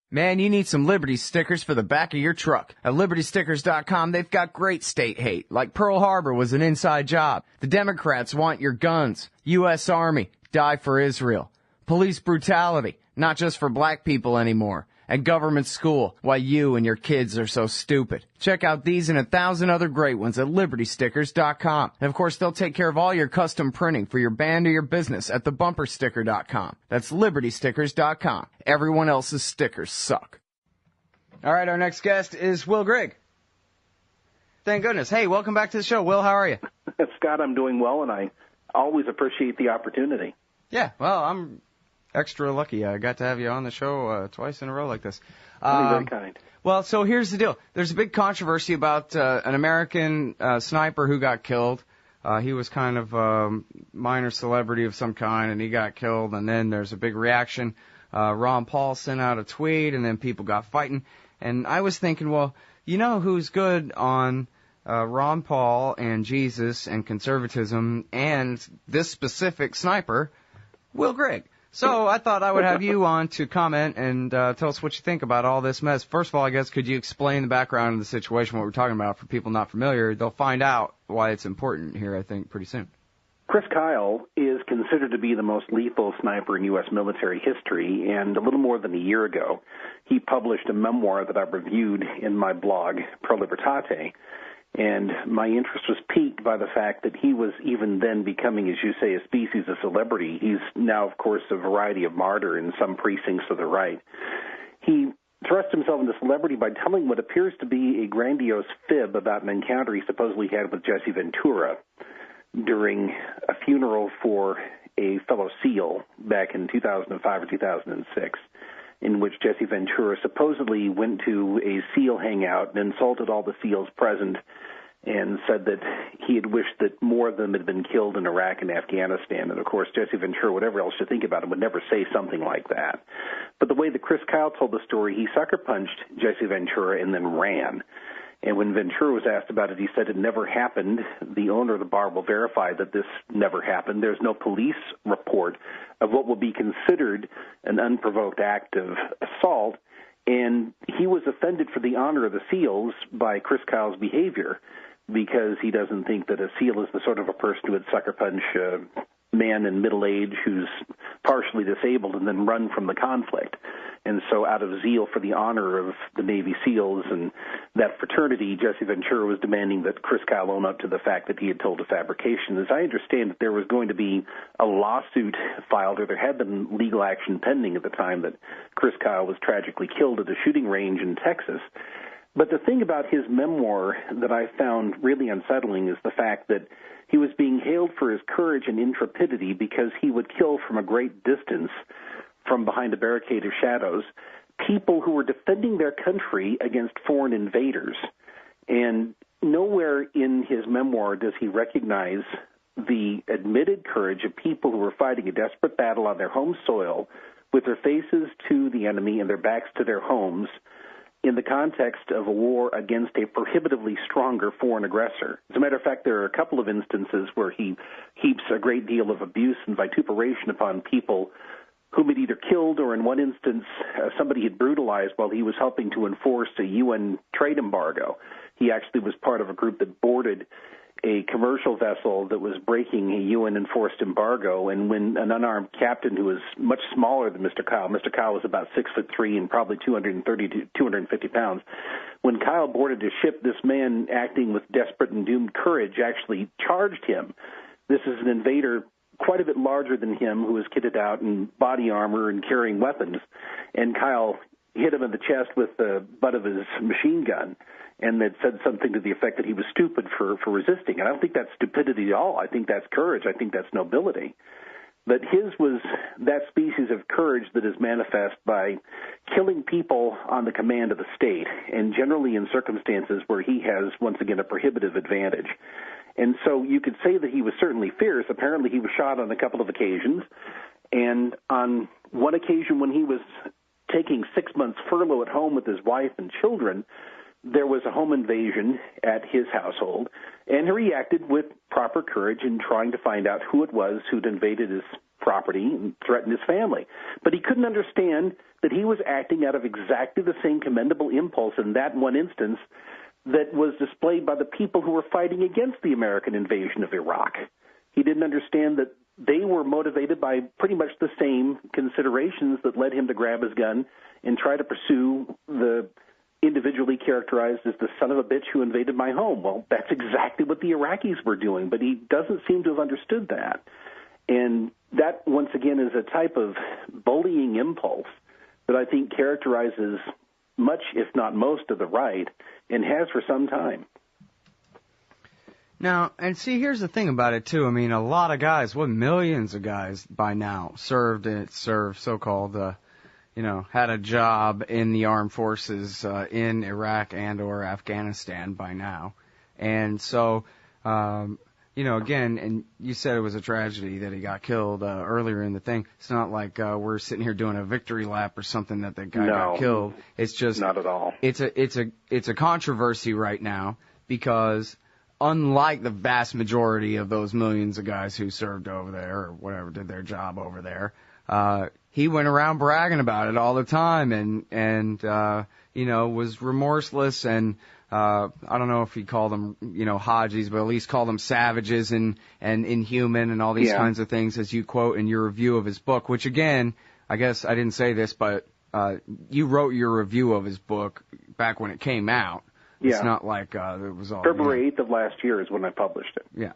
Man, you need some Liberty stickers for the back of your truck. At LibertyStickers.com, they've got great state hate, like Pearl Harbor was an inside job. The Democrats want your guns. U.S. Army, die for Israel. Police brutality, not just for black people anymore. And government school, why you and your kids are so stupid. Check out these and 1,000 other great ones at LibertyStickers.com. And of course, they'll take care of all your custom printing for your band or your business at TheBumperSticker.com. That's LibertyStickers.com. Everyone else's stickers suck. All right, our next guest is Will Grigg. Thank goodness. Hey, welcome back to the show. Will, how are you? Scott, I'm doing well, and I always appreciate the opportunity. Yeah, well, I'm extra lucky. I got to have you on the show twice in a row like this. Very kind. Well, so here's the deal. There's a big controversy about an American sniper who got killed. He was kind of a minor celebrity of some kind, and he got killed. And then there's a big reaction. Ron Paul sent out a tweet, and then people got fighting. And I was thinking, well, you know who's good on Ron Paul and Jesus and conservatism and this specific sniper? Will Grigg. So I thought I would have you on to comment and tell us what you think about all this mess. First of all, I guess, could you explain the background of the situation, what we're talking about, for people not familiar? They'll find out why it's important here, I think, pretty soon. Chris Kyle is considered to be the most lethal sniper in U.S. military history, and a little more than a year ago, he published a memoir that I reviewed in my blog, Pro Libertate. And my interest was piqued by the fact that he was even then becoming, as you say, a species of celebrity. He's now, of course, a variety of martyr in some precincts of the right. He thrust himself into celebrity by telling what appears to be a grandiose fib about an encounter he supposedly had with Jesse Ventura during a funeral for a fellow SEAL back in 2005 or 2006. In which Jesse Ventura supposedly went to a SEAL hangout and insulted all the SEALs present and said that he had wished that more of them had been killed in Iraq and Afghanistan. And, of course, Jesse Ventura, whatever else you think about him, would never say something like that. But the way that Chris Kyle told the story, he sucker-punched Jesse Ventura and then ran. And when Ventura was asked about it, he said it never happened. The owner of the bar will verify that this never happened. There's no police report of what will be considered an unprovoked act of assault. And he was offended for the honor of the SEALs by Chris Kyle's behavior because he doesn't think that a SEAL is the sort of a person who would sucker punch a man in middle age who's partially disabled and then run from the conflict. And so out of zeal for the honor of the Navy SEALs and that fraternity, Jesse Ventura was demanding that Chris Kyle own up to the fact that he had told a fabrication. As I understand it, there was going to be a lawsuit filed, or there had been legal action pending at the time that Chris Kyle was tragically killed at a shooting range in Texas. But the thing about his memoir that I found really unsettling is the fact that he was being hailed for his courage and intrepidity because he would kill from a great distance, from behind a barricade of shadows, people who were defending their country against foreign invaders. And nowhere in his memoir does he recognize the admitted courage of people who were fighting a desperate battle on their home soil with their faces to the enemy and their backs to their homes in the context of a war against a prohibitively stronger foreign aggressor. As a matter of fact, there are a couple of instances where he heaps a great deal of abuse and vituperation upon people whom had either killed or, in one instance, somebody had brutalized while he was helping to enforce a UN trade embargo. He actually was part of a group that boarded a commercial vessel that was breaking a UN-enforced embargo, and when an unarmed captain who was much smaller than Mr. Kyle was about 6'3" and probably 230 to 250 pounds, when Kyle boarded his ship, this man, acting with desperate and doomed courage, actually charged him. This is an invader quite a bit larger than him, who was kitted out in body armor and carrying weapons, and Kyle hit him in the chest with the butt of his machine gun, and that said something to the effect that he was stupid for resisting. And I don't think that's stupidity at all. I think that's courage. I think that's nobility. But his was that species of courage that is manifest by killing people on the command of the state, and generally in circumstances where he has, once again, a prohibitive advantage. And so you could say that he was certainly fierce. Apparently he was shot on a couple of occasions, and on one occasion when he was taking 6 months furlough at home with his wife and children, there was a home invasion at his household, and he reacted with proper courage in trying to find out who it was who'd invaded his property and threatened his family. But he couldn't understand that he was acting out of exactly the same commendable impulse in that one instance that was displayed by the people who were fighting against the American invasion of Iraq. He didn't understand that they were motivated by pretty much the same considerations that led him to grab his gun and try to pursue the individually characterized as the son of a bitch who invaded my home. Well, that's exactly what the Iraqis were doing, but he doesn't seem to have understood that. And that, once again, is a type of bullying impulse that I think characterizes much, if not most, of the right, and has for some time. Now, and see, here's the thing about it, too. I mean, a lot of guys, millions of guys by now served so-called, had a job in the armed forces in Iraq and or Afghanistan by now. And so, again, and you said it was a tragedy that he got killed earlier in the thing. It's not like we're sitting here doing a victory lap or something that the guy got killed. It's just not at all. It's a controversy right now because unlike the vast majority of those millions of guys who served over there or whatever, did their job over there, he went around bragging about it all the time and was remorseless and I don't know if he called them, Hajis, but at least called them savages and inhuman and all these kinds of things, as you quote in your review of his book, which again, I guess I didn't say this, but you wrote your review of his book back when it came out. It's not like it was all... February 8th of last year is when I published it. Yeah.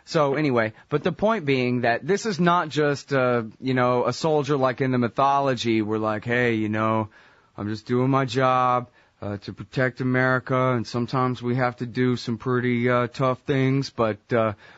So anyway, but the point being that this is not just, a soldier like in the mythology. We're like, hey, I'm just doing my job to protect America, and sometimes we have to do some pretty tough things, but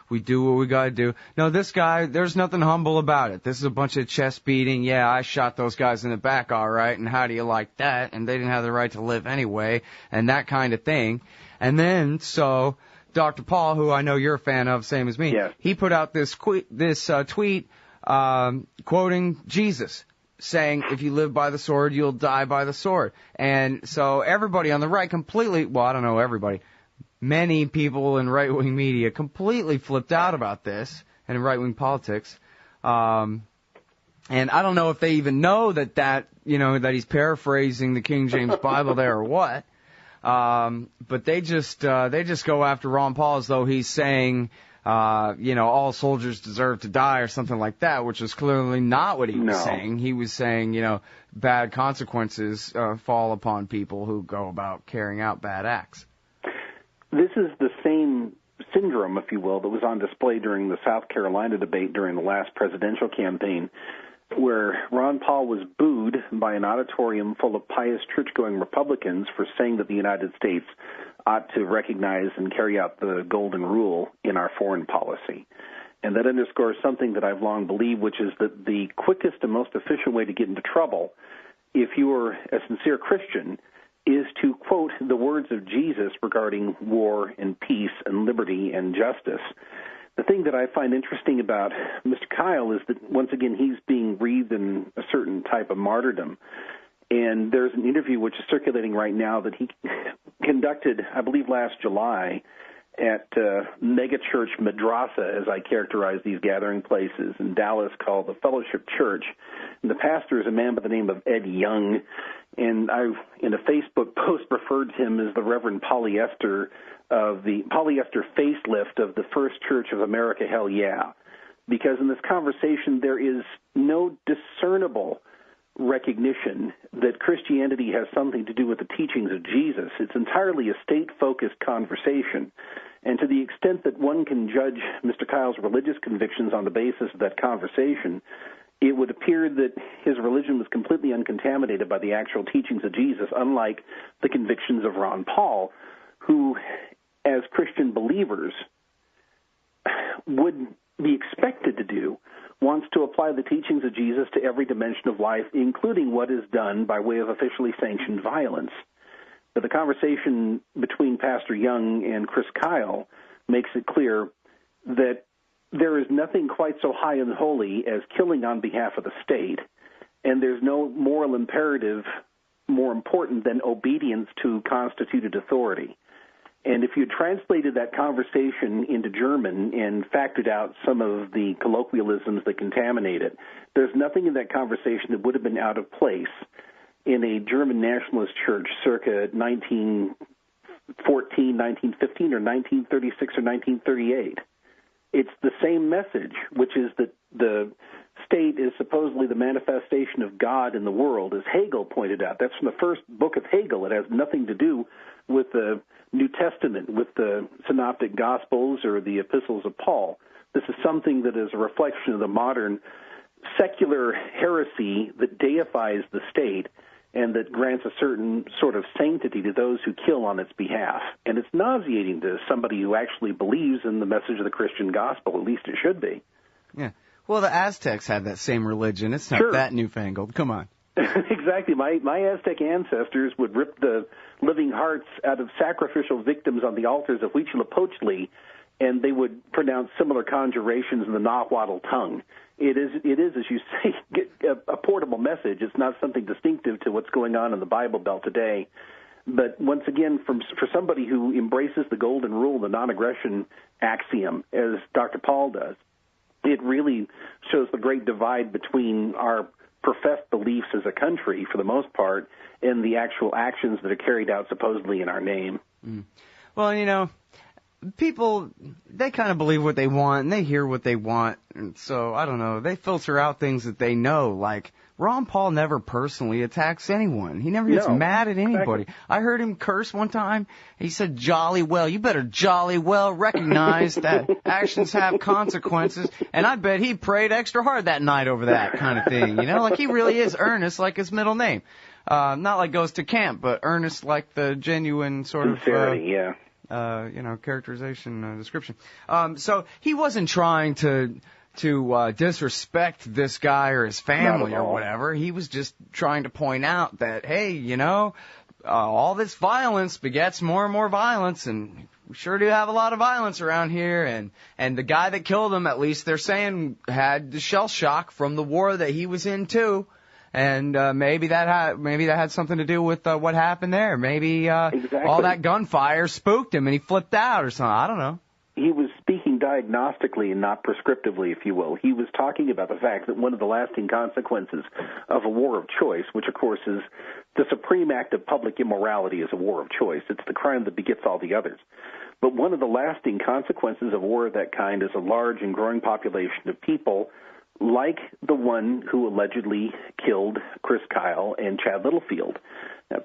we do what we got to do. No, this guy, there's nothing humble about it. This is a bunch of chest beating. Yeah, I shot those guys in the back, all right, and how do you like that? And they didn't have the right to live anyway, and that kind of thing. And then, so Dr. Paul, who I know you're a fan of, same as me, he put out this tweet quoting Jesus, saying, if you live by the sword, you'll die by the sword. And so everybody on the right completely, well, I don't know everybody, many people in right-wing media completely flipped out about this, and in right-wing politics. And I don't know if they even know that he's paraphrasing the King James Bible there or what. But they just go after Ron Paul as though he's saying, all soldiers deserve to die or something like that, which is clearly not what he was saying. He was saying, bad consequences fall upon people who go about carrying out bad acts. This is the same syndrome, if you will, that was on display during the South Carolina debate during the last presidential campaign, where Ron Paul was booed by an auditorium full of pious church-going Republicans for saying that the United States ought to recognize and carry out the golden rule in our foreign policy. And that underscores something that I've long believed, which is that the quickest and most efficient way to get into trouble, if you're a sincere Christian, is to quote the words of Jesus regarding war and peace and liberty and justice. The thing that I find interesting about Mr. Kyle is that, once again, he's being breathed in a certain type of martyrdom. And there's an interview which is circulating right now that he conducted, I believe, last July at megachurch madrasa, as I characterize these gathering places in Dallas, called the Fellowship Church. And the pastor is a man by the name of Ed Young, and I, in a Facebook post, referred to him as the Reverend Polyester of the Polyester facelift of the First Church of America, hell yeah. Because in this conversation there is no discernible recognition that Christianity has something to do with the teachings of Jesus. It's entirely a state-focused conversation. And to the extent that one can judge Mr. Kyle's religious convictions on the basis of that conversation, it would appear that his religion was completely uncontaminated by the actual teachings of Jesus, unlike the convictions of Ron Paul, who, as Christian believers, would be expected to do, wants to apply the teachings of Jesus to every dimension of life, including what is done by way of officially sanctioned violence. But the conversation between Pastor Young and Chris Kyle makes it clear that there is nothing quite so high and holy as killing on behalf of the state, and there's no moral imperative more important than obedience to constituted authority. And if you had translated that conversation into German and factored out some of the colloquialisms that contaminate it, there's nothing in that conversation that would have been out of place in a German nationalist church circa 1914, 1915, or 1936 or 1938. It's the same message, which is that the state is supposedly the manifestation of God in the world, as Hegel pointed out. That's from the first book of Hegel. It has nothing to do with the New Testament, with the Synoptic Gospels or the Epistles of Paul. This is something that is a reflection of the modern secular heresy that deifies the state and that grants a certain sort of sanctity to those who kill on its behalf. And it's nauseating to somebody who actually believes in the message of the Christian gospel. At least it should be. Yeah. Well, the Aztecs had that same religion. It's not that newfangled. Come on. Exactly. My Aztec ancestors would rip the living hearts out of sacrificial victims on the altars of Huitzilopochtli, and they would pronounce similar conjurations in the Nahuatl tongue. It is, as you say, a portable message. It's not something distinctive to what's going on in the Bible Belt today. But once again, for somebody who embraces the golden rule, the non-aggression axiom, as Dr. Paul does, it really shows the great divide between our professed beliefs as a country, for the most part, and the actual actions that are carried out supposedly in our name. Mm. Well, you know, people, they kind of believe what they want, and they hear what they want, and so, I don't know, they filter out things that they know, like Ron Paul never personally attacks anyone. He never gets mad at anybody. Exactly. I heard him curse one time. He said, jolly well. You better jolly well recognize that actions have consequences. And I bet he prayed extra hard that night over that kind of thing. You know, like he really is earnest like his middle name. Not like goes to camp, but earnest like the genuine sort of... Sincerity, characterization, description. So he wasn't trying to disrespect this guy or his family or whatever. He was just trying to point out that, hey, you know, all this violence begets more and more violence, and we sure do have a lot of violence around here. And the guy that killed him, at least they're saying, had the shell shock from the war that he was in too. And maybe that had something to do with what happened there. Maybe all that gunfire spooked him and he flipped out or something. I don't know. He was speaking diagnostically and not prescriptively, if you will. He was talking about the fact that one of the lasting consequences of a war of choice, which of course is the supreme act of public immorality, is a war of choice. It's the crime that begets all the others. But one of the lasting consequences of war of that kind is a large and growing population of people like the one who allegedly killed Chris Kyle and Chad Littlefield.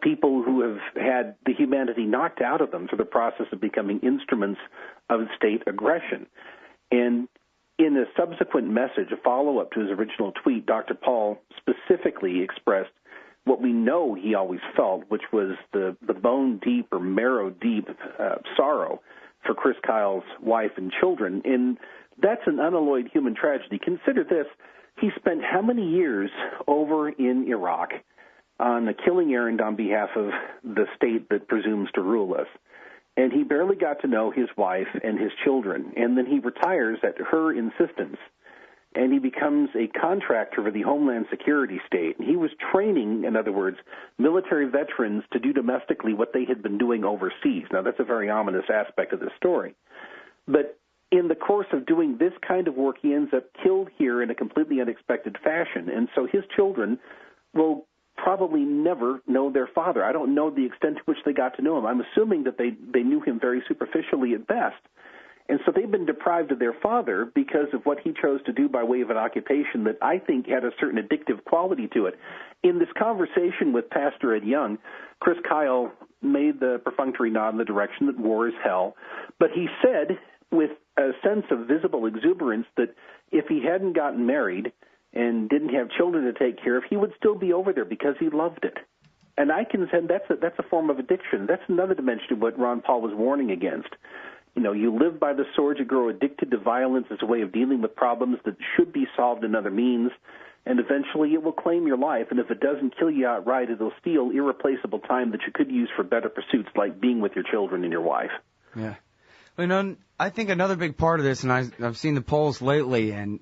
People who have had the humanity knocked out of them through the process of becoming instruments of state aggression. And in a subsequent message, a follow-up to his original tweet, Dr. Paul specifically expressed what we know he always felt, which was the bone-deep or marrow-deep sorrow for Chris Kyle's wife and children. And that's an unalloyed human tragedy. Consider this. He spent how many years over in Iraq on a killing errand on behalf of the state that presumes to rule us. And he barely got to know his wife and his children. And then he retires at her insistence, and he becomes a contractor for the Homeland Security state. And he was training, in other words, military veterans to do domestically what they had been doing overseas. Now, that's a very ominous aspect of this story. But in the course of doing this kind of work, he ends up killed here in a completely unexpected fashion. And so his children will probably never know their father. I don't know the extent to which they got to know him. I'm assuming that they knew him very superficially at best. And so they've been deprived of their father because of what he chose to do by way of an occupation that I think had a certain addictive quality to it. In this conversation with Pastor Ed Young, Chris Kyle made the perfunctory nod in the direction that war is hell, but he said with a sense of visible exuberance that if he hadn't gotten married and didn't have children to take care of, he would still be over there because he loved it. And I can say that's a form of addiction. That's another dimension of what Ron Paul was warning against. You know, you live by the sword, you grow addicted to violence as a way of dealing with problems that should be solved in other means, and eventually it will claim your life, and if it doesn't kill you outright, it'll steal irreplaceable time that you could use for better pursuits like being with your children and your wife. Yeah. Well, you know, I think another big part of this, and I've seen the polls lately, and,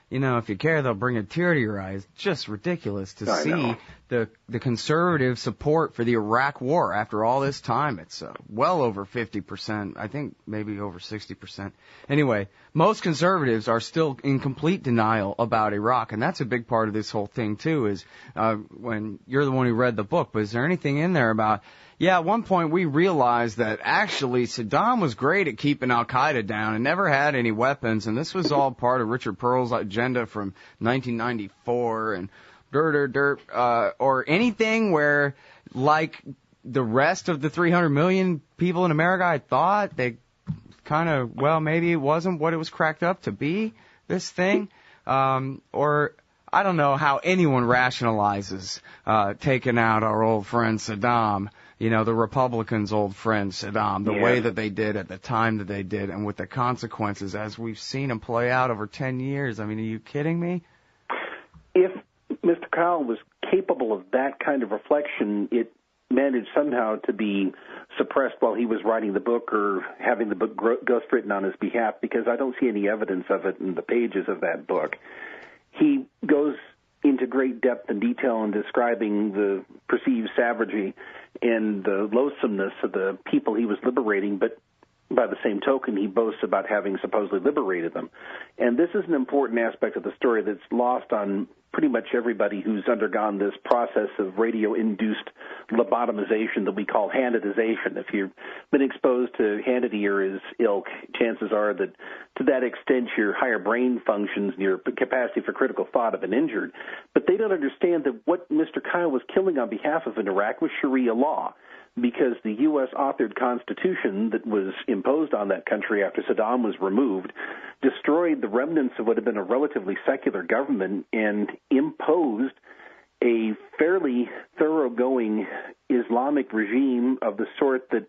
you know, if you care, they'll bring a tear to your eyes. It's just ridiculous to see the conservative support for the Iraq War after all this time. It's well over 50%. I think maybe over 60%. Anyway, most conservatives are still in complete denial about Iraq, and that's a big part of this whole thing, too, is when you're the one who read the book, but is there anything in there about, yeah, at one point we realized that actually Saddam was great at keeping al-Qaeda down and never had any weapons, and this was all part of Richard Pearl's agenda from 1994, and or anything where, like the rest of the 300 million people in America, I thought they kind of, well, maybe it wasn't what it was cracked up to be, this thing. Or I don't know how anyone rationalizes taking out our old friend Saddam, the Republicans' old friend Saddam, the way that they did at the time that they did, and with the consequences as we've seen them play out over 10 years. I mean, are you kidding me? If Mr. Kyle was capable of that kind of reflection, it managed somehow to be suppressed while he was writing the book or having the book ghostwritten on his behalf, because I don't see any evidence of it in the pages of that book. He goes into great depth and detail in describing the perceived savagery and the loathsomeness of the people he was liberating, but by the same token, he boasts about having supposedly liberated them. And this is an important aspect of the story that's lost on pretty much everybody who's undergone this process of radio-induced lobotomization that we call Hannitization. If you've been exposed to Hannity or his ilk, chances are that to that extent your higher brain functions and your capacity for critical thought have been injured. But they don't understand that what Mr. Kyle was killing on behalf of in Iraq was Sharia law, because the U.S. authored constitution that was imposed on that country after Saddam was removed destroyed the remnants of what had been a relatively secular government and imposed a fairly thoroughgoing Islamic regime of the sort that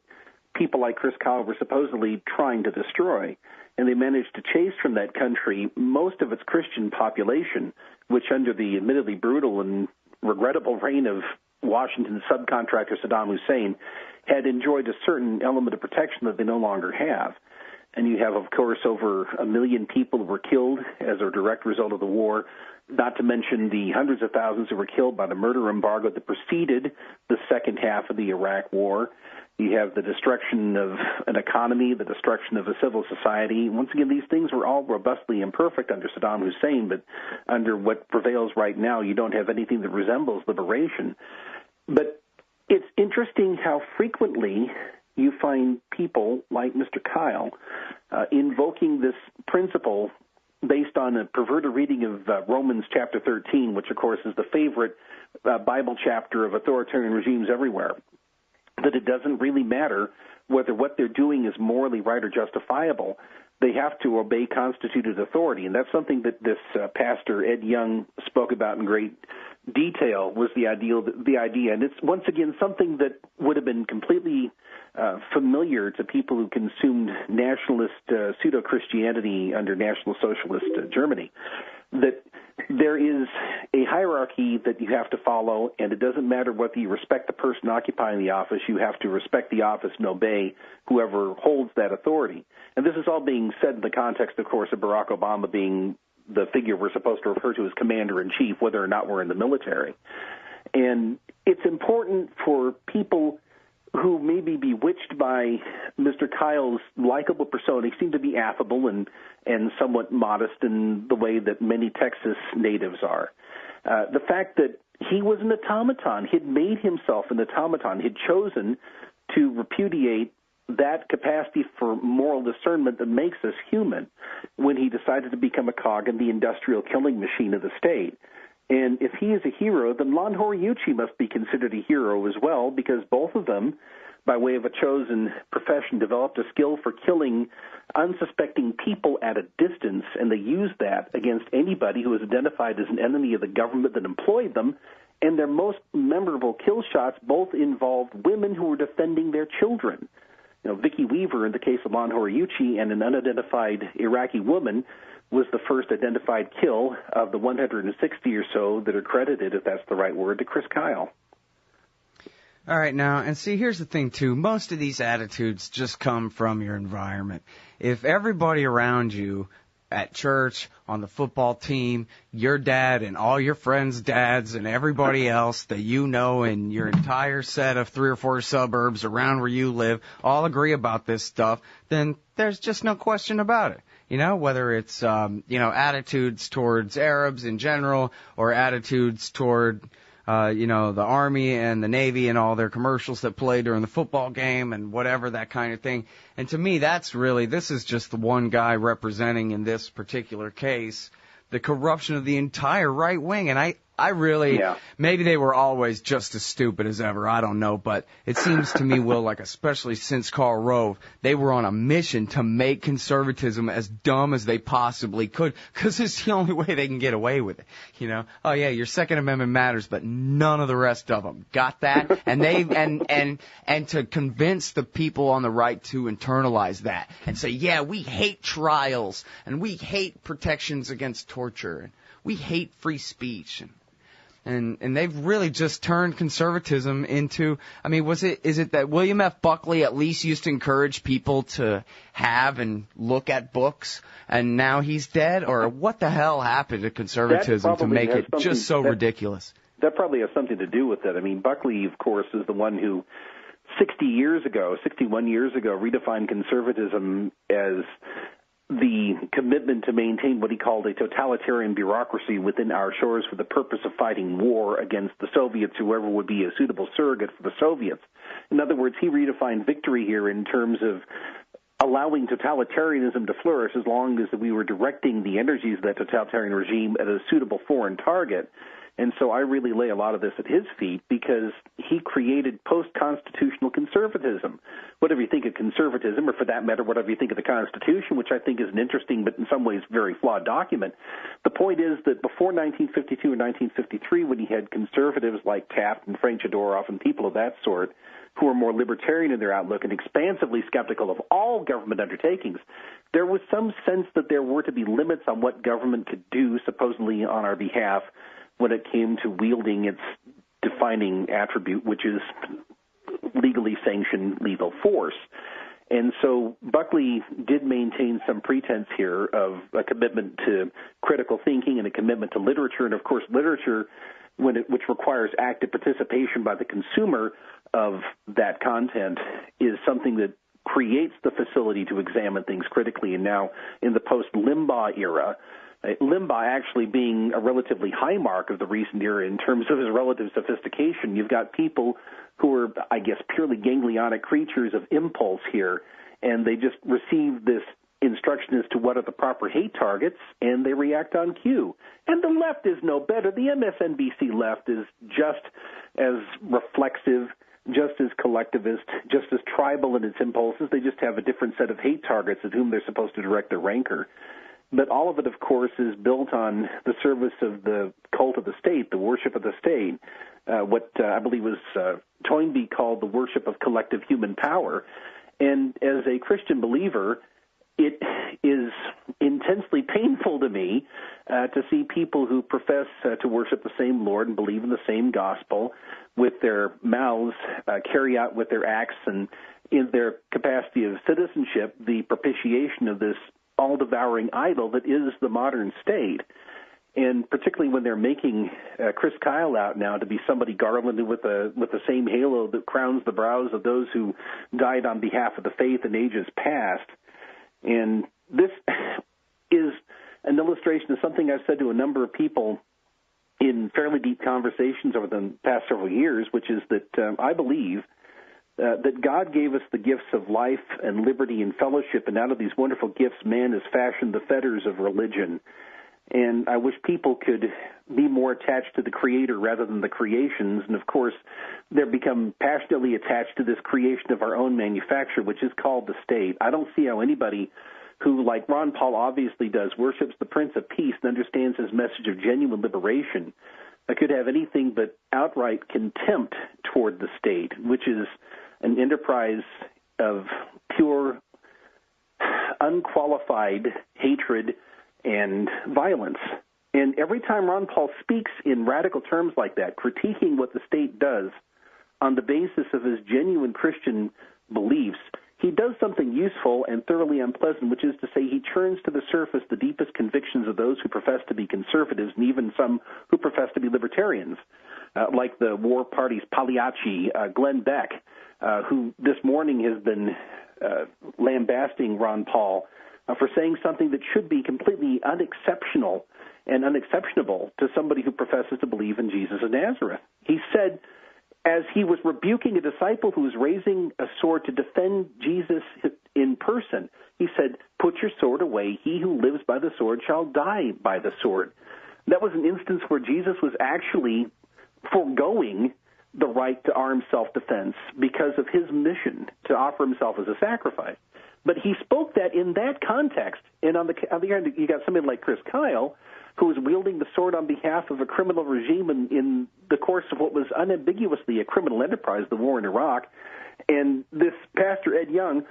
people like Chris Kyle were supposedly trying to destroy. And they managed to chase from that country most of its Christian population, which under the admittedly brutal and regrettable reign of Washington's subcontractor Saddam Hussein had enjoyed a certain element of protection that they no longer have. And you have, of course, over 1 million people who were killed as a direct result of the war, not to mention the hundreds of thousands who were killed by the murder embargo that preceded the second half of the Iraq war. You have the destruction of an economy, the destruction of a civil society. Once again, these things were all robustly imperfect under Saddam Hussein, but under what prevails right now, you don't have anything that resembles liberation. But it's interesting how frequently you find people like Mr. Kyle invoking this principle based on a perverted reading of Romans chapter 13, which, of course, is the favorite Bible chapter of authoritarian regimes everywhere, that it doesn't really matter whether what they're doing is morally right or justifiable. They have to obey constituted authority, and that's something that this pastor, Ed Young, spoke about in great detail, was the idea. And it's, once again, something that would have been completely familiar to people who consumed nationalist pseudo-Christianity under National Socialist Germany, that there is a hierarchy that you have to follow, and it doesn't matter whether you respect the person occupying the office. You have to respect the office and obey whoever holds that authority. And this is all being said in the context, of course, of Barack Obama being the figure we're supposed to refer to as commander-in-chief, whether or not we're in the military. And it's important for people who may be bewitched by Mr. Kyle's likable persona. He seemed to be affable and somewhat modest in the way that many Texas natives are. The fact that he was an automaton, he'd made himself an automaton, he'd chosen to repudiate that capacity for moral discernment that makes us human when he decided to become a cog in the industrial killing machine of the state. And if he is a hero, then Lon Horiuchi must be considered a hero as well, because both of them, by way of a chosen profession, developed a skill for killing unsuspecting people at a distance, and they used that against anybody who was identified as an enemy of the government that employed them. And their most memorable kill shots both involved women who were defending their children. Vicki Weaver, in the case of Lon Horiuchi, and an unidentified Iraqi woman, was the first identified kill of the 160 or so that are credited, if that's the right word, to Chris Kyle. All right, now, and see, here's the thing, too. Most of these attitudes just come from your environment. If everybody around you at church, on the football team, your dad and all your friends' dads and everybody else that you know in your entire set of 3 or 4 suburbs around where you live all agree about this stuff, then there's just no question about it. You know, whether it's, attitudes towards Arabs in general or attitudes toward, the Army and the Navy and all their commercials that play during the football game and whatever, that kind of thing. And to me, this is just the one guy representing in this particular case the corruption of the entire right wing. And I really, maybe they were always just as stupid as ever, I don't know, but it seems to me, Will, like especially since Karl Rove, they were on a mission to make conservatism as dumb as they possibly could, because it's the only way they can get away with it, you know? Oh yeah, your Second Amendment matters, but none of the rest of them. Got that? And they, and to convince the people on the right to internalize that and say, yeah, we hate trials, and we hate protections against torture, and we hate free speech, and they've really just turned conservatism into, is it that William F. Buckley at least used to encourage people to have and look at books, and now he's dead? Or what the hell happened to conservatism to make it just so ridiculous? That probably has something to do with it. I mean, Buckley, of course, is the one who 61 years ago, redefined conservatism as the commitment to maintain what he called a totalitarian bureaucracy within our shores for the purpose of fighting war against the Soviets, whoever would be a suitable surrogate for the Soviets. In other words, he redefined victory here in terms of allowing totalitarianism to flourish as long as we were directing the energies of that totalitarian regime at a suitable foreign target. And so I really lay a lot of this at his feet because he created post-constitutional conservatism. Whatever you think of conservatism, or for that matter, whatever you think of the Constitution, which I think is an interesting but in some ways very flawed document, the point is that before 1952 and 1953, when he had conservatives like Taft and Frank Jodorov and people of that sort who were more libertarian in their outlook and expansively skeptical of all government undertakings, there was some sense that there were to be limits on what government could do, supposedly on our behalf, when it came to wielding its defining attribute, which is legally sanctioned lethal force. And so Buckley did maintain some pretense here of a commitment to critical thinking and a commitment to literature. And, of course, literature, which requires active participation by the consumer of that content, is something that creates the facility to examine things critically. And now in the post-Limbaugh era, Limbaugh actually being a relatively high mark of the recent era in terms of his relative sophistication, you've got people who are, I guess, purely ganglionic creatures of impulse here, and they just receive this instruction as to what are the proper hate targets, and they react on cue. And the left is no better. The MSNBC left is just as reflexive, just as collectivist, just as tribal in its impulses. They just have a different set of hate targets at whom they're supposed to direct their rancor. But all of it, of course, is built on the service of the cult of the state, the worship of the state, what I believe was Toynbee called the worship of collective human power. And as a Christian believer, it is intensely painful to me to see people who profess to worship the same Lord and believe in the same gospel with their mouths carry out with their acts and in their capacity of citizenship the propitiation of this all-devouring idol that is the modern state. And particularly when they're making Chris Kyle out now to be somebody garlanded with the same halo that crowns the brows of those who died on behalf of the faith in ages past. And this is an illustration of something I've said to a number of people in fairly deep conversations over the past several years, which is that I believe that God gave us the gifts of life and liberty and fellowship, and out of these wonderful gifts, man has fashioned the fetters of religion. And I wish people could be more attached to the Creator rather than the creations. And, of course, they've become passionately attached to this creation of our own manufacture, which is called the state. I don't see how anybody who, like Ron Paul obviously does, worships the Prince of Peace and understands his message of genuine liberation, could have anything but outright contempt toward the state, which is an enterprise of pure, unqualified hatred and violence. And every time Ron Paul speaks in radical terms like that, critiquing what the state does on the basis of his genuine Christian beliefs, he does something useful and thoroughly unpleasant, which is to say he churns to the surface the deepest convictions of those who profess to be conservatives and even some who profess to be libertarians, like the War Party's Pagliacci, Glenn Beck, who this morning has been lambasting Ron Paul for saying something that should be completely unexceptional and unexceptionable to somebody who professes to believe in Jesus of Nazareth. He said, as he was rebuking a disciple who was raising a sword to defend Jesus in person, he said, "Put your sword away. He who lives by the sword shall die by the sword." That was an instance where Jesus was actually foregoing the right to armed self-defense because of his mission to offer himself as a sacrifice. But he spoke that in that context. And on the other hand, you got somebody like Chris Kyle, who was wielding the sword on behalf of a criminal regime in the course of what was unambiguously a criminal enterprise, the war in Iraq. And this Pastor Ed Young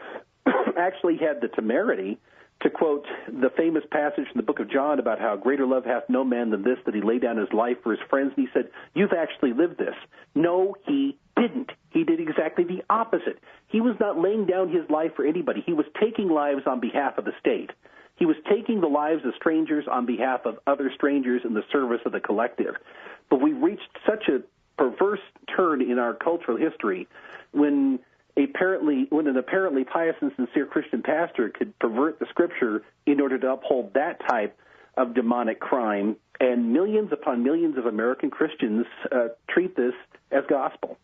actually had the temerity to quote the famous passage in the book of John about how greater love hath no man than this, that he lay down his life for his friends. And he said, "You've actually lived this." No, he didn't. He did exactly the opposite. He was not laying down his life for anybody. He was taking lives on behalf of the state. He was taking the lives of strangers on behalf of other strangers in the service of the collective. But we reached such a perverse turn in our cultural history when an apparently pious and sincere Christian pastor could pervert the Scripture in order to uphold that type of demonic crime, and millions upon millions of American Christians treat this as gospel.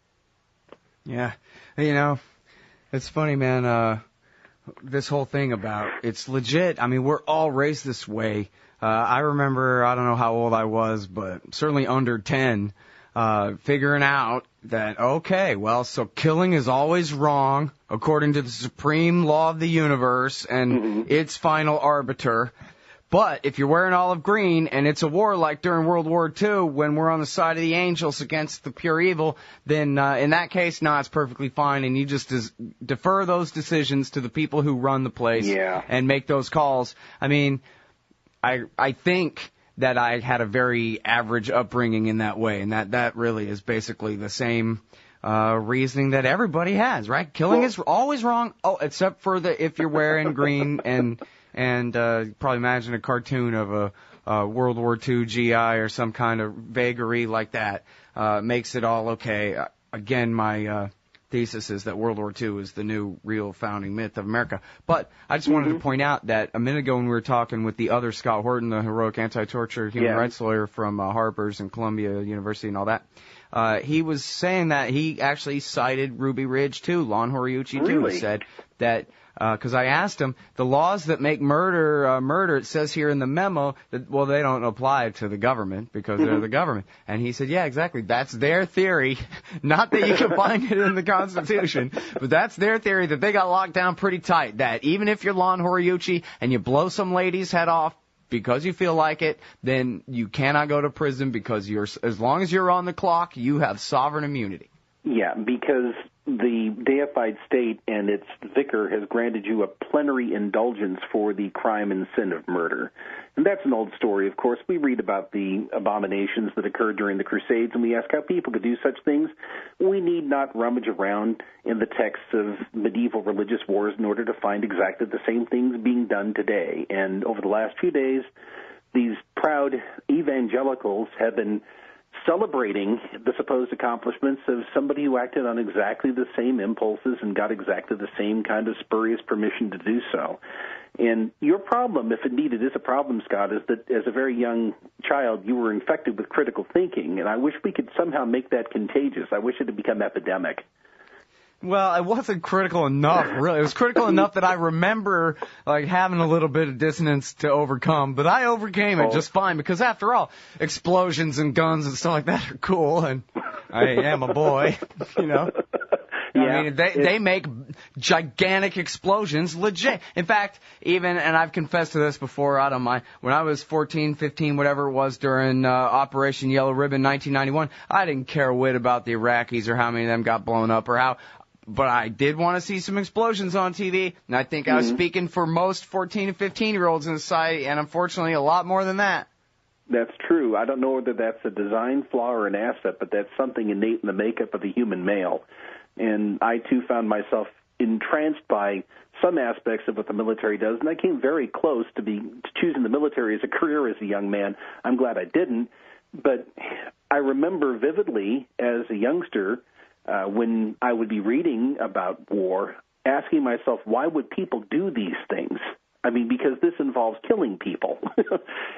Yeah, it's funny, man. This whole thing about it's legit. I mean, we're all raised this way. I remember, I don't know how old I was, but certainly under 10, figuring out that, okay, well, so killing is always wrong according to the supreme law of the universe and its final arbiter. But if you're wearing olive green and it's a war like during World War II when we're on the side of the angels against the pure evil, then in that case, it's perfectly fine. And you just defer those decisions to the people who run the place and make those calls. I mean, I think that I had a very average upbringing in that way, and that really is basically the same reasoning that everybody has, right? Killing is always wrong, except for if you're wearing green and you probably imagine a cartoon of a World War II GI or some kind of vagary like that makes it all okay. Again, my thesis is that World War II is the new real founding myth of America. But I just wanted to point out that a minute ago when we were talking with the other Scott Horton, the heroic anti-torture human rights lawyer from Harper's and Columbia University and all that, he was saying that he actually cited Ruby Ridge too, Lon Horiuchi too. He said that because I asked him, the laws that make murder, it says here in the memo that, well, they don't apply to the government because they're the government. And he said, yeah, exactly. That's their theory. Not that you can find it in the Constitution, but that's their theory that they got locked down pretty tight. That even if you're Lon Horiuchi and you blow some lady's head off because you feel like it, then you cannot go to prison because as long as you're on the clock, you have sovereign immunity. Yeah, because the deified state and its vicar has granted you a plenary indulgence for the crime and sin of murder. And that's an old story, of course. We read about the abominations that occurred during the Crusades, and we ask how people could do such things. We need not rummage around in the texts of medieval religious wars in order to find exactly the same things being done today. And over the last few days, these proud evangelicals have been celebrating the supposed accomplishments of somebody who acted on exactly the same impulses and got exactly the same kind of spurious permission to do so. And your problem, if indeed it is a problem, Scott, is that as a very young child you were infected with critical thinking, and I wish we could somehow make that contagious. I wish it had become epidemic. Well, it wasn't critical enough, really. It was critical enough that I remember, having a little bit of dissonance to overcome, but I overcame it just fine, because after all, explosions and guns and stuff like that are cool, and I am a boy, Yeah, I mean, they make gigantic explosions legit. In fact, and I've confessed to this before, I don't mind, when I was 14, 15, whatever it was, during Operation Yellow Ribbon 1991, I didn't care a whit about the Iraqis or how many of them got blown up or how. But I did want to see some explosions on TV, and I think I was speaking for most 14 and 15-year-olds in society, and unfortunately a lot more than that. That's true. I don't know whether that's a design flaw or an asset, but that's something innate in the makeup of the human male. And I, too, found myself entranced by some aspects of what the military does, and I came very close to choosing the military as a career as a young man. I'm glad I didn't, but I remember vividly as a youngster when I would be reading about war, asking myself, why would people do these things? I mean, because this involves killing people.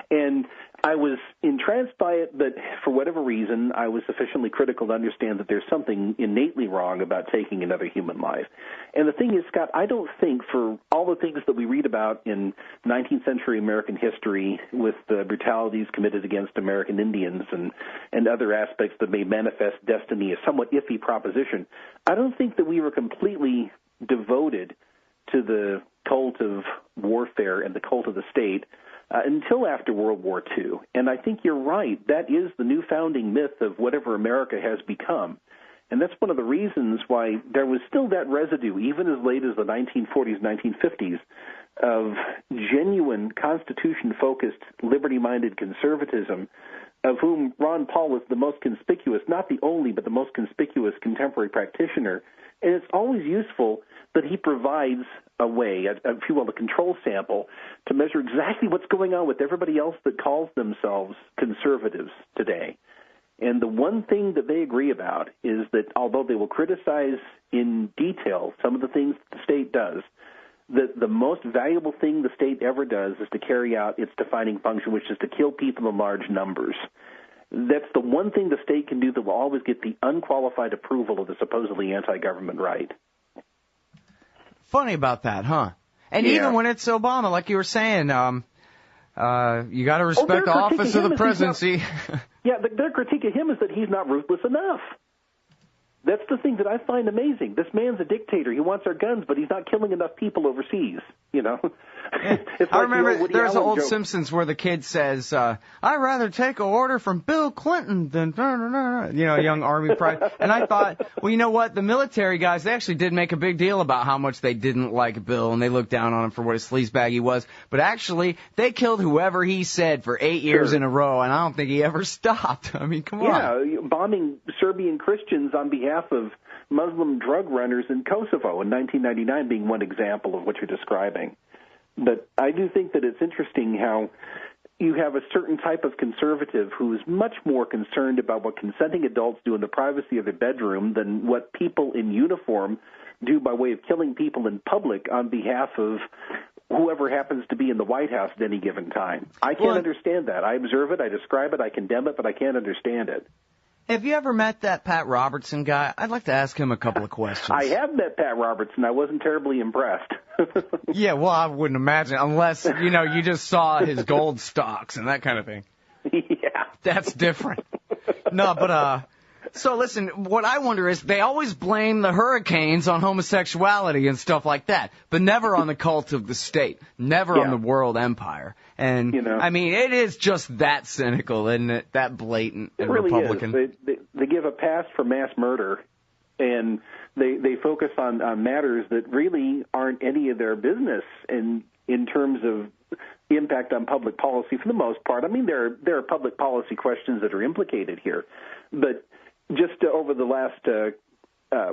And I was entranced by it, but for whatever reason, I was sufficiently critical to understand that there's something innately wrong about taking another human life. And the thing is, Scott, I don't think for all the things that we read about in 19th century American history with the brutalities committed against American Indians and other aspects that may manifest destiny, a somewhat iffy proposition, I don't think that we were completely devoted to the cult of warfare and the cult of the state until after World War II. And I think you're right. That is the new founding myth of whatever America has become. And that's one of the reasons why there was still that residue, even as late as the 1940s, 1950s, of genuine Constitution-focused, liberty-minded conservatism, of whom Ron Paul was the most conspicuous, not the only, but the most conspicuous contemporary practitioner. And it's always useful that he provides a way, if you will, a control sample, to measure exactly what's going on with everybody else that calls themselves conservatives today. And the one thing that they agree about is that although they will criticize in detail some of the things that the state does, that the most valuable thing the state ever does is to carry out its defining function, which is to kill people in large numbers. That's the one thing the state can do that will always get the unqualified approval of the supposedly anti-government right. Funny about that, huh? And yeah. Even when it's Obama, like you were saying, you got to respect the office of the presidency. Their critique of him is that he's not ruthless enough. That's the thing that I find amazing. This man's a dictator. He wants our guns, but he's not killing enough people overseas, you know? Yeah. It's like I remember there's an old joke. Simpsons where the kid says, I'd rather take an order from Bill Clinton than, a young Army private. And I thought, well, you know what? The military guys, they actually did make a big deal about how much they didn't like Bill, and they looked down on him for what a sleazebag he was. But actually, they killed whoever he said for 8 years in a row, and I don't think he ever stopped. I mean, come on. Yeah, bombing Serbian Christians on behalf of Muslim drug runners in Kosovo in 1999 being one example of what you're describing. But I do think that it's interesting how you have a certain type of conservative who is much more concerned about what consenting adults do in the privacy of their bedroom than what people in uniform do by way of killing people in public on behalf of whoever happens to be in the White House at any given time. I can't understand that. I observe it, I describe it, I condemn it, but I can't understand it. Have you ever met that Pat Robertson guy? I'd like to ask him a couple of questions. I have met Pat Robertson. I wasn't terribly impressed. Yeah, well, I wouldn't imagine, unless, you just saw his gold stocks and that kind of thing. Yeah. That's different. No, but, so listen, what I wonder is they always blame the hurricanes on homosexuality and stuff like that, but never on the cult of the state, never on the world empire. And, I mean, it is just that cynical, isn't it? That blatant and really Republican. Is. They give a pass for mass murder, and they focus on matters that really aren't any of their business in terms of impact on public policy for the most part. I mean, there are public policy questions that are implicated here, but just over the last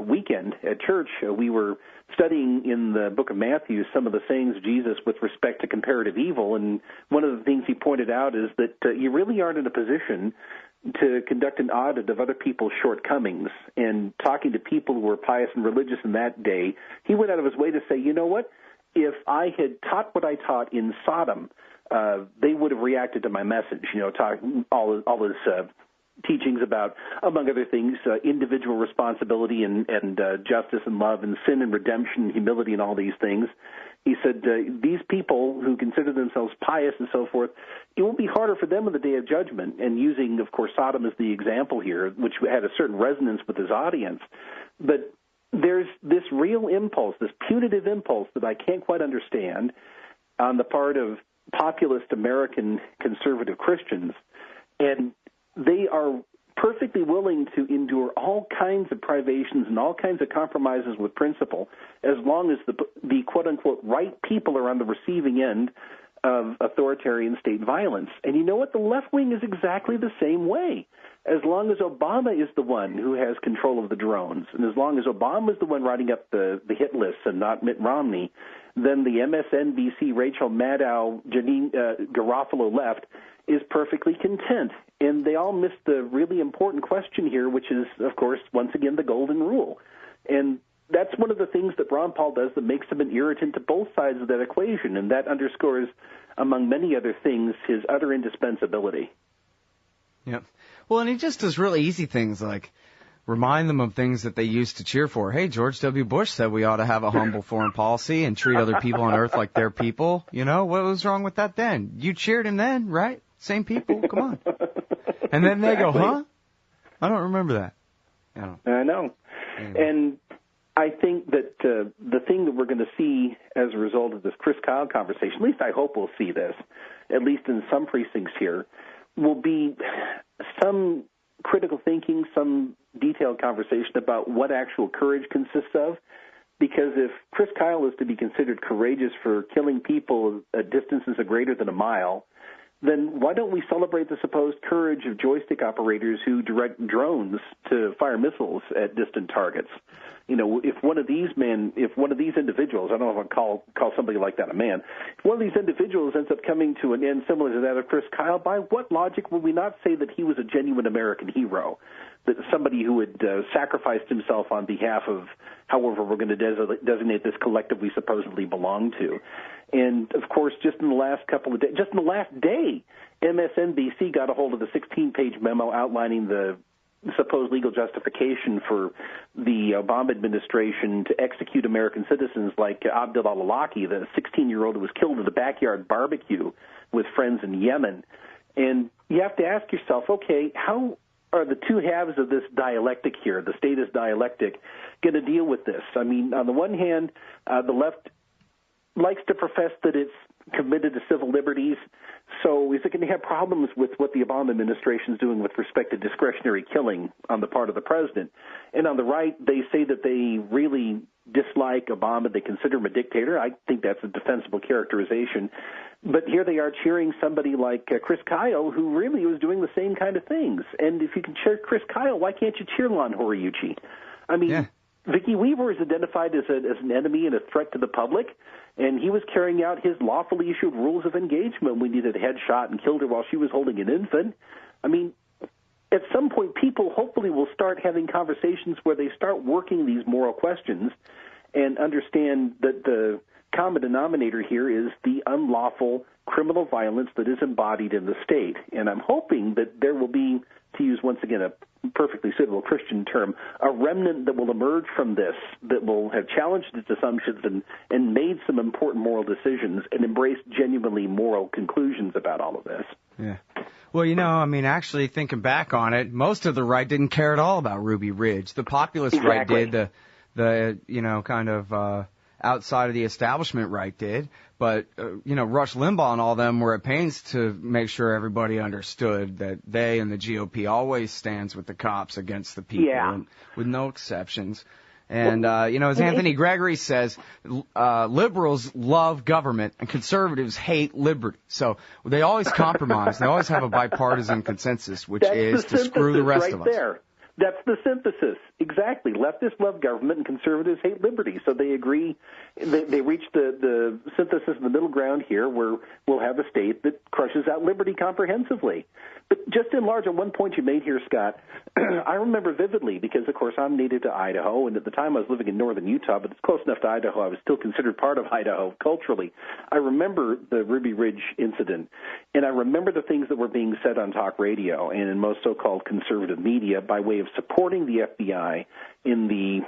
weekend at church, we were studying in the book of Matthew some of the sayings of Jesus with respect to comparative evil, and one of the things he pointed out is that you really aren't in a position to conduct an audit of other people's shortcomings. And talking to people who were pious and religious in that day, he went out of his way to say, you know what, if I had taught what I taught in Sodom, they would have reacted to my message, all his teachings about, among other things, individual responsibility and justice and love and sin and redemption and humility and all these things. He said, these people who consider themselves pious and so forth, it will be harder for them on the day of judgment. And using, of course, Sodom as the example here, which had a certain resonance with his audience. But there's this real impulse, this punitive impulse that I can't quite understand on the part of populist American conservative Christians. And they are perfectly willing to endure all kinds of privations and all kinds of compromises with principle as long as the quote-unquote right people are on the receiving end of authoritarian state violence. And you know what? The left wing is exactly the same way. as long as Obama is the one who has control of the drones, and as long as Obama is the one writing up the hit lists and not Mitt Romney, then the MSNBC Rachel Maddow, Janine Garofalo left is perfectly content. And they all missed the really important question here, which is, of course, once again, the golden rule. And that's one of the things that Ron Paul does that makes him an irritant to both sides of that equation, and that underscores, among many other things, his utter indispensability. Yep. Well, and he just does really easy things like remind them of things that they used to cheer for. Hey, George W. Bush said we ought to have a humble foreign policy and treat other people on earth like they're people. You know, what was wrong with that then? You cheered him then, right? Same people. Come on. And then they go, huh? I don't remember that. I know. Anyway. And I think that the thing that we're going to see as a result of this Chris Kyle conversation, at least I hope we'll see this, at least in some precincts here, will be some critical thinking, some detailed conversation about what actual courage consists of. Because if Chris Kyle is to be considered courageous for killing people at distances of greater than a mile, then why don't we celebrate the supposed courage of joystick operators who direct drones to fire missiles at distant targets? You know, if one of these individuals, I don't know if I'd call somebody like that a man, if one of these individuals ends up coming to an end similar to that of Chris Kyle, by what logic would we not say that he was a genuine American hero, that somebody who had sacrificed himself on behalf of however we're going to designate this collective we supposedly belong to? And, of course, just in the last day, MSNBC got a hold of the 16-page memo outlining the supposed legal justification for the Obama administration to execute American citizens like Abdul al-Awlaki, the 16-year-old who was killed at a backyard barbecue with friends in Yemen. And you have to ask yourself, okay, how are the two halves of this dialectic here, the statist dialectic, going to deal with this? I mean, on the one hand, the left likes to profess that it's committed to civil liberties. So is it going to have problems with what the Obama administration is doing with respect to discretionary killing on the part of the president? And on the right, they say that they really dislike Obama. They consider him a dictator. I think that's a defensible characterization. But here they are cheering somebody like Chris Kyle, who really was doing the same kind of things. And if you can cheer Chris Kyle, why can't you cheer Lon Horiuchi? I mean, yeah. Vicki Weaver is identified as an enemy and a threat to the public, and he was carrying out his lawfully issued rules of engagement when he did a headshot and killed her while she was holding an infant. I mean, at some point, people hopefully will start having conversations where they start working these moral questions and understand that the common denominator here is the unlawful criminal violence that is embodied in the state. And I'm hoping that there will be, to use once again a perfectly suitable Christian term, a remnant that will emerge from this, that will have challenged its assumptions and made some important moral decisions and embraced genuinely moral conclusions about all of this. Yeah. Well, you know, I mean, actually thinking back on it, most of the right didn't care at all about Ruby Ridge. The populist right did, the you know, kind of outside of the establishment right did. But, you know, Rush Limbaugh and all them were at pains to make sure everybody understood that they and the GOP always stands with the cops against the people, and with no exceptions. And, you know, as Anthony Gregory says, liberals love government and conservatives hate liberty. So they always compromise. They always have a bipartisan consensus, which is to screw the rest of us. There. That's the synthesis. Exactly. Leftists love government and conservatives hate liberty. So they agree. They reach the synthesis in the middle ground here where we'll have a state that crushes out liberty comprehensively. But just in large, on one point you made here, Scott, I remember vividly because, of course, I'm native to Idaho, and at the time I was living in northern Utah, but it's close enough to Idaho. I was still considered part of Idaho culturally. I remember the Ruby Ridge incident, and I remember the things that were being said on talk radio and in most so-called conservative media by way of supporting the FBI in the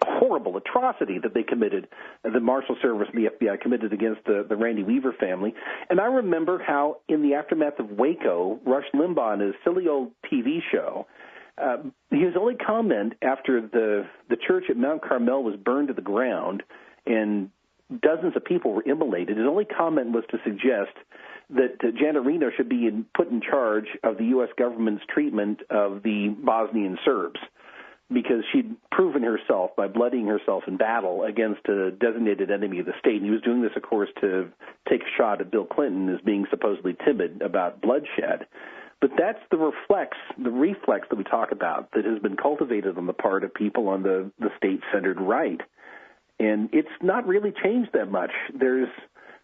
horrible atrocity that they committed, the Marshal Service and the FBI committed against the Randy Weaver family. And I remember how, in the aftermath of Waco, Rush Limbaugh, in his silly old TV show, his only comment after the church at Mount Carmel was burned to the ground and dozens of people were immolated, his only comment was to suggest that Janet Reno should be put in charge of the U.S. government's treatment of the Bosnian Serbs, because she'd proven herself by bloodying herself in battle against a designated enemy of the state. And he was doing this, of course, to take a shot at Bill Clinton as being supposedly timid about bloodshed. But that's the reflex that we talk about that has been cultivated on the part of people on the state-centered right. And it's not really changed that much. There's,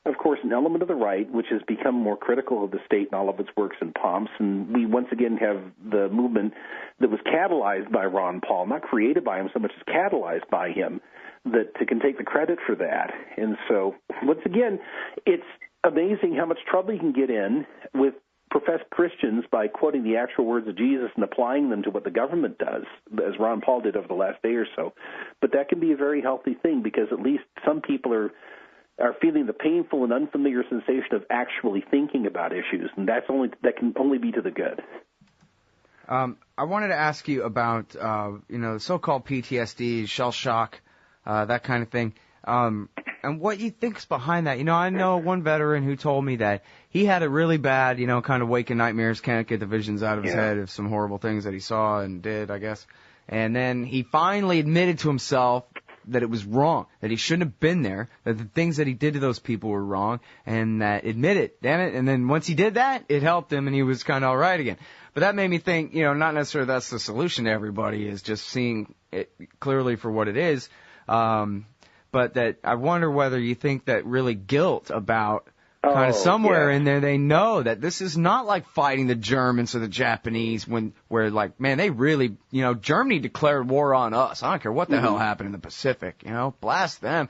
of course, an element of the right which has become more critical of the state and all of its works and pomps. And we once again have the movement that was catalyzed by Ron Paul, not created by him so much as catalyzed by him, that can take the credit for that. And so, once again, it's amazing how much trouble you can get in with professed Christians by quoting the actual words of Jesus and applying them to what the government does, as Ron Paul did over the last day or so. But that can be a very healthy thing, because at least some people are feeling the painful and unfamiliar sensation of actually thinking about issues, and that can only be to the good. I wanted to ask you about the so-called PTSD, shell shock, that kind of thing. And what you think's behind that. I know one veteran who told me that he had a really bad, kind of waking nightmares, can't get the visions out of his head of some horrible things that he saw and did, I guess. And then he finally admitted to himself that it was wrong, that he shouldn't have been there, that the things that he did to those people were wrong, and that admit it, damn it. And then once he did that, it helped him and he was kind of all right again. But that made me think, not necessarily that's the solution to everybody, is just seeing it clearly for what it is. But that I wonder whether you think that really guilt about kind of somewhere in there they know that this is not like fighting the Germans or the Japanese where like, man, they really, Germany declared war on us. I don't care what the hell happened in the Pacific, blast them.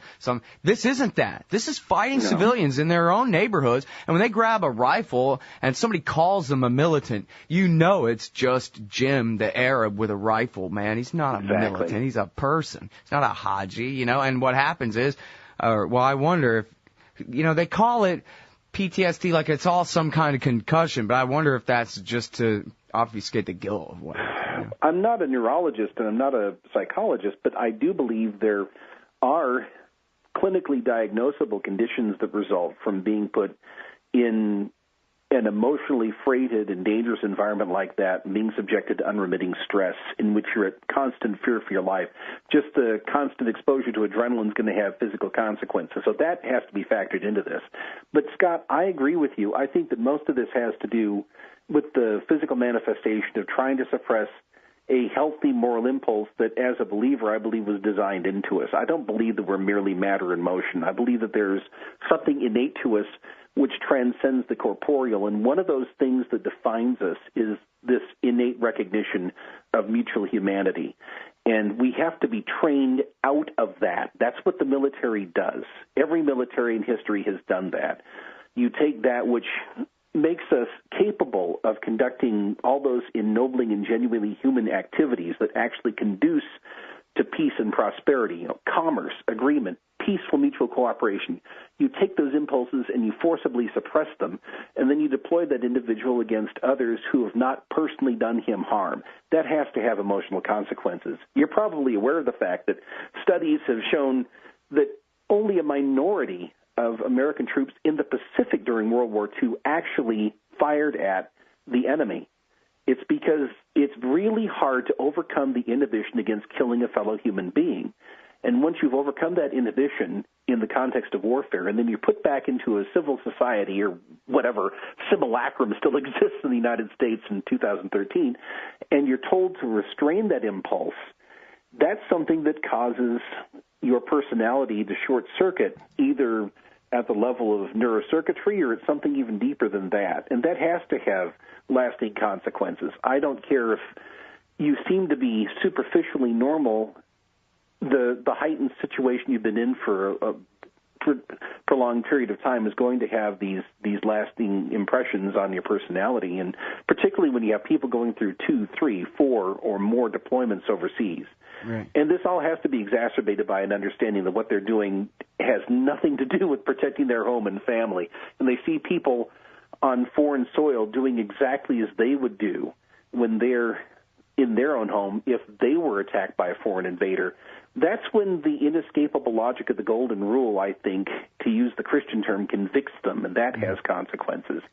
This isn't that. This is fighting civilians in their own neighborhoods. And when they grab a rifle and somebody calls them a militant, it's just Jim, the Arab with a rifle, man. He's not a militant. He's a person. He's not a Haji, and what happens is, I wonder if, they call it PTSD like it's all some kind of concussion, but I wonder if that's just to obfuscate the guilt of what. I'm not a neurologist and I'm not a psychologist, but I do believe there are clinically diagnosable conditions that result from being put in an emotionally freighted and dangerous environment like that, and being subjected to unremitting stress in which you're at constant fear for your life. Just the constant exposure to adrenaline is going to have physical consequences. So that has to be factored into this. But, Scott, I agree with you. I think that most of this has to do with the physical manifestation of trying to suppress a healthy moral impulse that, as a believer, I believe was designed into us. I don't believe that we're merely matter in motion. I believe that there's something innate to us which transcends the corporeal, and one of those things that defines us is this innate recognition of mutual humanity. And we have to be trained out of that. That's what the military does. Every military in history has done that. You take that which makes us capable of conducting all those ennobling and genuinely human activities that actually conduce to peace and prosperity, commerce, agreement, peaceful mutual cooperation. You take those impulses and you forcibly suppress them, and then you deploy that individual against others who have not personally done him harm. That has to have emotional consequences. You're probably aware of the fact that studies have shown that only a minority of American troops in the Pacific during World War II actually fired at the enemy. It's because it's really hard to overcome the inhibition against killing a fellow human being. And once you've overcome that inhibition in the context of warfare, and then you're put back into a civil society or whatever simulacrum still exists in the United States in 2013, and you're told to restrain that impulse, that's something that causes your personality to short-circuit, either at the level of neurocircuitry or it's something even deeper than that. And that has to have lasting consequences. I don't care if you seem to be superficially normal. The heightened situation you've been in for a prolonged period of time is going to have these lasting impressions on your personality, and particularly when you have people going through 2, 3, 4, or more deployments overseas. Right. And this all has to be exacerbated by an understanding that what they're doing has nothing to do with protecting their home and family. And they see people on foreign soil doing exactly as they would do when they're in their own home if they were attacked by a foreign invader. That's when the inescapable logic of the golden rule, I think, to use the Christian term, convicts them, and that has consequences.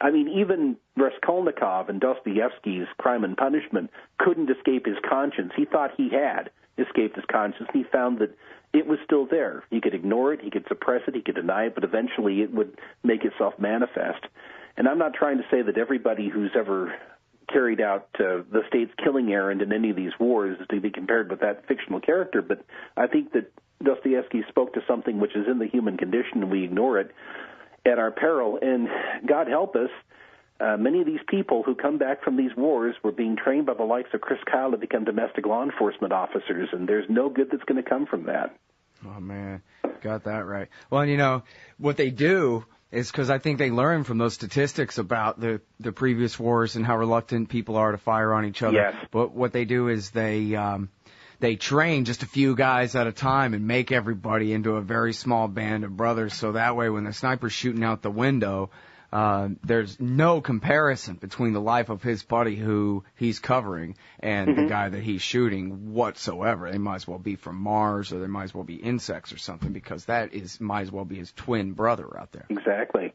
I mean, even Raskolnikov and Dostoevsky's Crime and Punishment couldn't escape his conscience. He thought he had escaped his conscience, and he found that it was still there. He could ignore it, he could suppress it, he could deny it, but eventually it would make itself manifest. And I'm not trying to say that everybody who's ever carried out the state's killing errand in any of these wars is to be compared with that fictional character, but I think that Dostoevsky spoke to something which is in the human condition, and we ignore it at our peril. And God help us, many of these people who come back from these wars were being trained by the likes of Chris Kyle to become domestic law enforcement officers, and there's no good that's going to come from that. Oh, man, got that right. Well, you know, what they do is, because I think they learn from those statistics about the previous wars and how reluctant people are to fire on each other. Yes. But what they do is they train just a few guys at a time and make everybody into a very small band of brothers, so that way when the sniper's shooting out the window, there's no comparison between the life of his buddy who he's covering and the guy that he's shooting whatsoever. They might as well be from Mars, or they might as well be insects or something, because might as well be his twin brother out there. Exactly.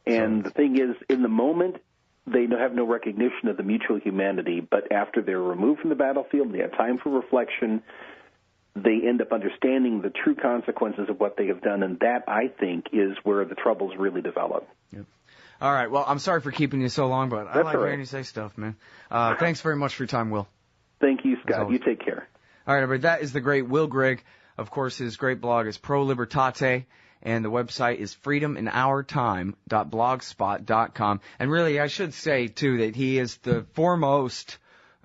And the thing is, in the moment, they have no recognition of the mutual humanity, but after they're removed from the battlefield, they have time for reflection, they end up understanding the true consequences of what they have done, and that, I think, is where the troubles really develop. Yep. All right. Well, I'm sorry for keeping you so long, but I like hearing you say stuff, man. Thanks very much for your time, Will. Thank you, Scott. You take care. All right, everybody. That is the great Will Grigg. Of course, his great blog is Pro Libertate, and the website is freedominourtime.blogspot.com. And really, I should say, too, that he is the foremost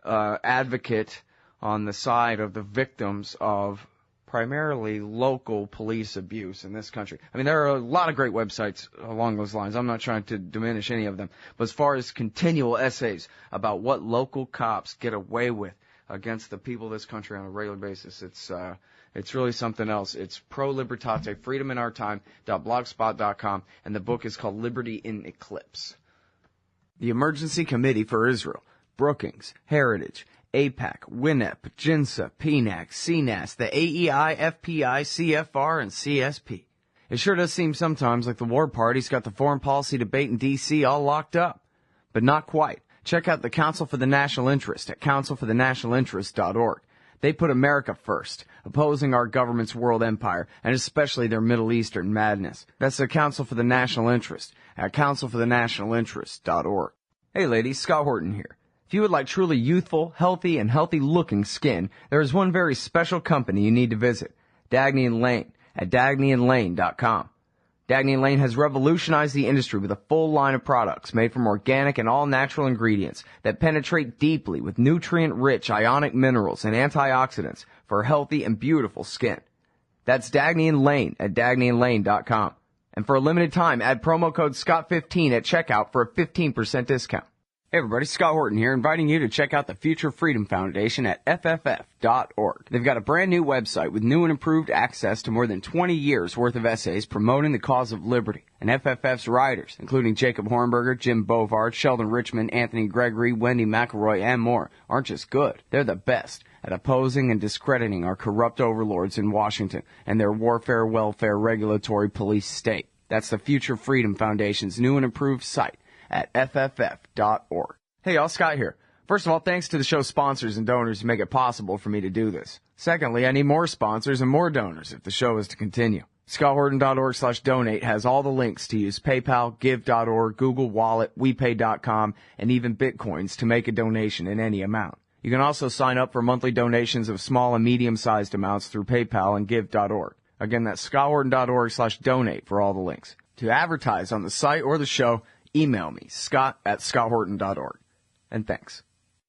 advocate on the side of the victims of primarily local police abuse in this country. I mean, there are a lot of great websites along those lines. I'm not trying to diminish any of them. But as far as continual essays about what local cops get away with against the people of this country on a regular basis, it's really something else. It's Pro Libertate, freedominourtime.blogspot.com, and the book is called Liberty in Eclipse. The Emergency Committee for Israel, Brookings, Heritage, AIPAC, WINEP, JINSA, PNAC, CNAS, the AEI, FPI, CFR, and CSP. It sure does seem sometimes like the war party's got the foreign policy debate in D.C. all locked up. But not quite. Check out the Council for the National Interest at councilforthenationalinterest.org. They put America first, opposing our government's world empire, and especially their Middle Eastern madness. That's the Council for the National Interest at councilforthenationalinterest.org. Hey ladies, Scott Horton here. If you would like truly youthful, healthy, and healthy-looking skin, there is one very special company you need to visit, Dagny & Lane at dagnyandlane.com. Dagny & Lane has revolutionized the industry with a full line of products made from organic and all-natural ingredients that penetrate deeply with nutrient-rich ionic minerals and antioxidants for healthy and beautiful skin. That's Dagny & Lane at dagnyandlane.com. And for a limited time, add promo code SCOTT15 at checkout for a 15% discount. Hey everybody, Scott Horton here, inviting you to check out the Future Freedom Foundation at FFF.org. They've got a brand new website with new and improved access to more than 20 years worth of essays promoting the cause of liberty. And FFF's writers, including Jacob Hornberger, Jim Bovard, Sheldon Richmond, Anthony Gregory, Wendy McElroy, and more, aren't just good. They're the best at opposing and discrediting our corrupt overlords in Washington and their warfare, welfare, regulatory police state. That's the Future Freedom Foundation's new and improved site at FFF.org. Hey y'all, Scott here. First of all, thanks to the show's sponsors and donors who make it possible for me to do this. Secondly, I need more sponsors and more donors if the show is to continue. ScottHorton.org/donate has all the links to use PayPal, Give.org, Google Wallet, WePay.com, and even Bitcoins to make a donation in any amount. You can also sign up for monthly donations of small and medium-sized amounts through PayPal and Give.org. Again, that's ScottHorton.org/donate for all the links. To advertise on the site or the show, email me, scott@scotthorton.org. And thanks.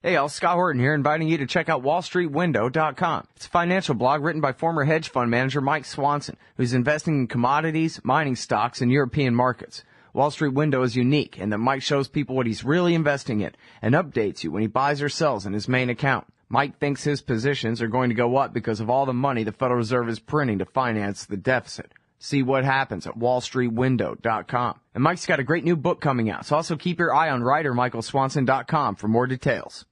Hey y'all, Scott Horton here, inviting you to check out wallstreetwindow.com. It's a financial blog written by former hedge fund manager Mike Swanson, who's investing in commodities, mining stocks, and European markets. Wall Street Window is unique in that Mike shows people what he's really investing in and updates you when he buys or sells in his main account. Mike thinks his positions are going to go up because of all the money the Federal Reserve is printing to finance the deficit. See what happens at wallstreetwindow.com. And Mike's got a great new book coming out, so also keep your eye on writer MichaelSwanson.com for more details.